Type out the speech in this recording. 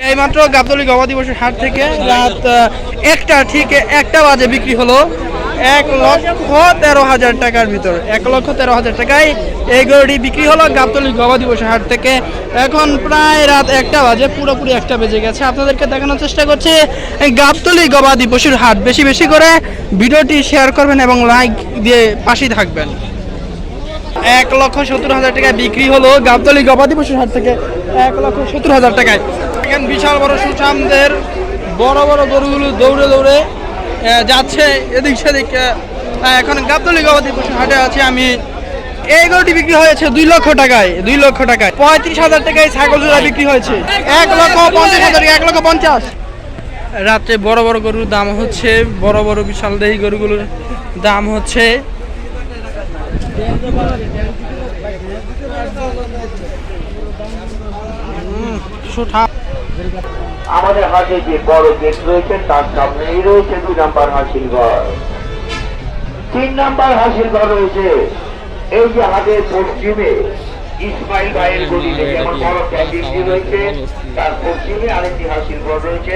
এইমাত্র গাবতলী গবাদি পশুর হাট থেকে রাত ঠিক একটা বাজে বিক্রি হলো 1,13,000 টাকার ভিতর। 1,13,000 টাকায় এই গরুটি বিক্রি হলো গাবতলী গবাদি পশুর হাট থেকে। এখন প্রায় রাত একটা বাজে, পুরোপুরি একটা বেজে গেছে। আপনাদেরকে দেখানোর চেষ্টা করছি এই গাবতলী গবাদি পশুর হাট। বেশি বেশি করে ভিডিওটি শেয়ার করবেন এবং লাইক দিয়ে পাশেই থাকবেন। 1,70,000 টাকায় বিক্রি হলো গাবতলী গবাদি পশুর হাট থেকে 1,70,000 টাকায়। এখানে বিশাল বড় সুঠামদের বড় বড় গরুগুলো দৌড়ে দৌড়ে যাচ্ছে এদিক সেদিক। এখন গাবতলী গবাদি পশুর হাটে আছে আমি। এই গরুটি বিক্রি হয়েছে 2 লক্ষ টাকায়। 2 লক্ষ টাকায় 35,000 টাকায় ছাগল জোড়া বিক্রি হয়েছে। 1,50,000 টাকা, 1,50,000। রাত্রে বড় বড় গরুর দাম হচ্ছে, বড় বড় বিশাল দেহী গরুগুলোর দাম হচ্ছে আমাদের হাটে যে বড় গেট রয়েছে তার সামনেই রয়েছে 2 নাম্বার হাসিল ঘর, 3 নাম্বার হাসিল ঘর রয়েছে। এই যে হাটের পশ্চিমে ইসমাইল ভাইয়ের গলিতে যেমন বড় ক্যান্টিনটি রয়েছে, তার পশ্চিমে আরেকটি হাসিল ঘর রয়েছে।